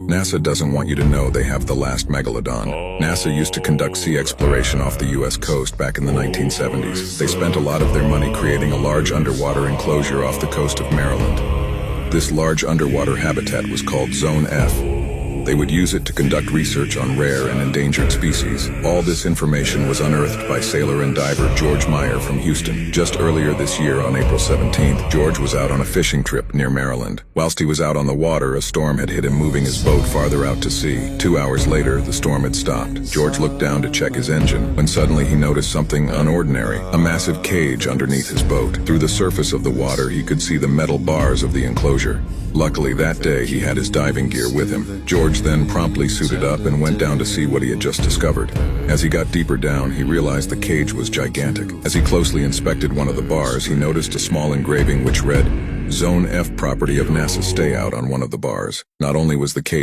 NASA doesn't want you to know they have the last megalodon. NASA used to conduct sea exploration off the US coast back in the 1970s. They spent a lot of their money creating a large underwater enclosure off the coast of Maryland. This large underwater habitat was called Zone F. They would use it to conduct research on rare and endangered species. All this information was unearthed by sailor and diver George Meyer from Houston. Just earlier this year, on April 17th, George was out on a fishing trip near Maryland. Whilst he was out on the water, a storm had hit him, moving his boat farther out to sea. 2 hours later, the storm had stopped. George looked down to check his engine, when suddenly he noticed something unordinary, a massive cage underneath his boat. Through the surface of the water, he could see the metal bars of the enclosure. Luckily, that day, he had his diving gear with him. George then promptly suited up and went down to see what he had just discovered. As he got deeper down, he realized the cage was gigantic. As he closely inspected one of the bars, he noticed a small engraving which read, "Zone F, property of NASA Stayout," on one of the bars. Not only was the cage